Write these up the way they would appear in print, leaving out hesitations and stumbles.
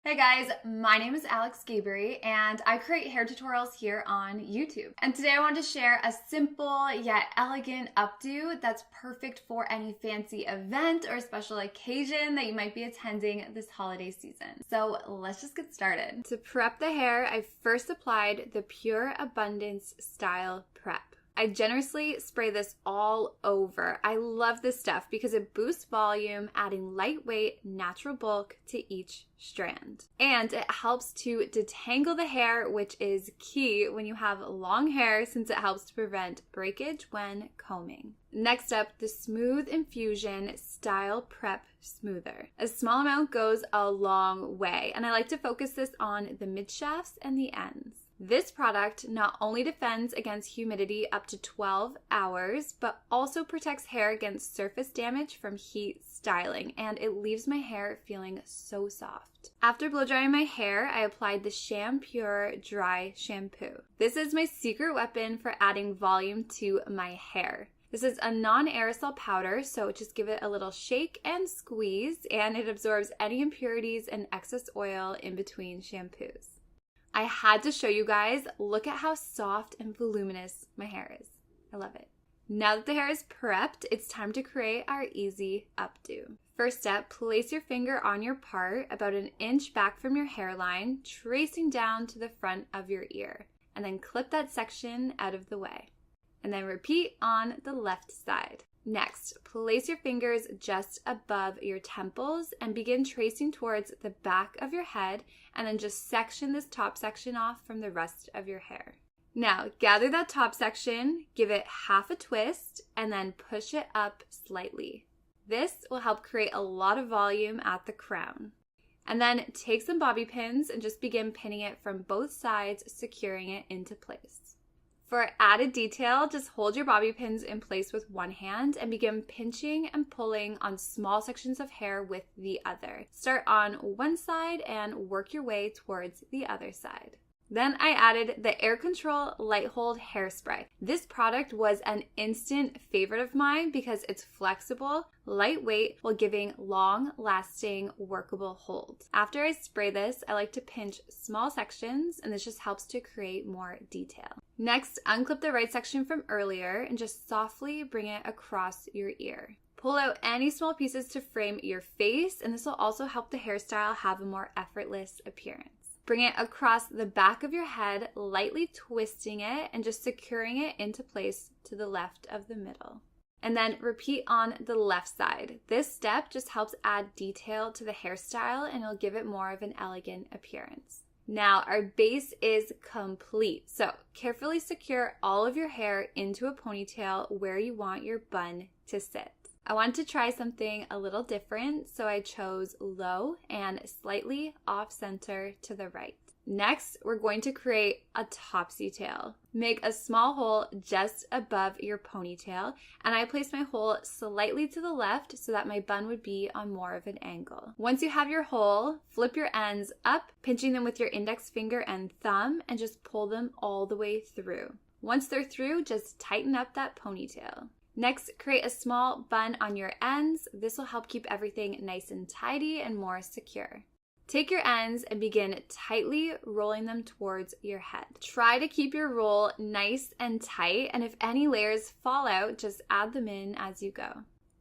Hey guys, my name is Gaboury and I create hair tutorials here on YouTube. And today I wanted to share a simple yet elegant updo that's perfect for any fancy event or special occasion that you might be attending this holiday season. So let's just get started. To prep the hair, I first applied the Pure Abundance Style-Prep. I generously spray this all over. I love this stuff because it boosts volume, adding lightweight, natural bulk to each strand. And it helps to detangle the hair, which is key when you have long hair since it helps to prevent breakage when combing. Next up, the Smooth Infusion Style-Prep Smoother. A small amount goes a long way, and I like to focus this on the mid-shafts and the ends. This product not only defends against humidity up to 12 hours, but also protects hair against surface damage from heat styling, and it leaves my hair feeling so soft. After blow drying my hair, I applied the Shampure Dry Shampoo. This is my secret weapon for adding volume to my hair. This is a non-aerosol powder, so just give it a little shake and squeeze, and it absorbs any impurities and excess oil in between shampoos. I had to show you guys, look at how soft and voluminous my hair is. I love it. Now that the hair is prepped, it's time to create our easy updo. First step, place your finger on your part about an inch back from your hairline, tracing down to the front of your ear, and then clip that section out of the way. And then repeat on the left side. Next, place your fingers just above your temples and begin tracing towards the back of your head, and then just section this top section off from the rest of your hair. Now, gather that top section, give it half a twist, and then push it up slightly. This will help create a lot of volume at the crown. And then take some bobby pins and just begin pinning it from both sides, securing it into place. For added detail, just hold your bobby pins in place with one hand and begin pinching and pulling on small sections of hair with the other. Start on one side and work your way towards the other side. Then I added the Air Control Light Hold Hairspray. This product was an instant favorite of mine because it's flexible, lightweight, while giving long-lasting, workable hold. After I spray this, I like to pinch small sections, and this just helps to create more detail. Next, unclip the right section from earlier and just softly bring it across your ear. Pull out any small pieces to frame your face, and this will also help the hairstyle have a more effortless appearance. Bring it across the back of your head, lightly twisting it and just securing it into place to the left of the middle. And then repeat on the left side. This step just helps add detail to the hairstyle and it'll give it more of an elegant appearance. Now our base is complete, so carefully secure all of your hair into a ponytail where you want your bun to sit. I wanted to try something a little different, so I chose low and slightly off center to the right. Next, we're going to create a topsy tail. Make a small hole just above your ponytail, and I placed my hole slightly to the left so that my bun would be on more of an angle. Once you have your hole, flip your ends up, pinching them with your index finger and thumb, and just pull them all the way through. Once they're through, just tighten up that ponytail. Next, create a small bun on your ends. This will help keep everything nice and tidy and more secure. Take your ends and begin tightly rolling them towards your head. Try to keep your roll nice and tight, and if any layers fall out, just add them in as you go.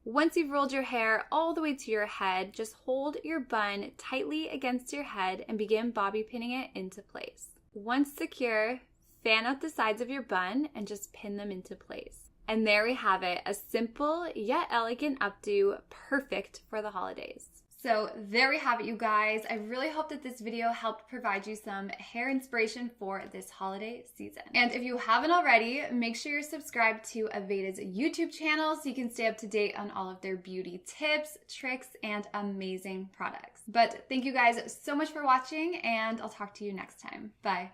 Once you've rolled your hair all the way to your head, just hold your bun tightly against your head and begin bobby pinning it into place. Once secure, fan out the sides of your bun and just pin them into place. And there we have it, a simple yet elegant updo, perfect for the holidays. So there we have it, you guys. I really hope that this video helped provide you some hair inspiration for this holiday season. And if you haven't already, make sure you're subscribed to Aveda's YouTube channel so you can stay up to date on all of their beauty tips, tricks, and amazing products. But thank you guys so much for watching, and I'll talk to you next time. Bye.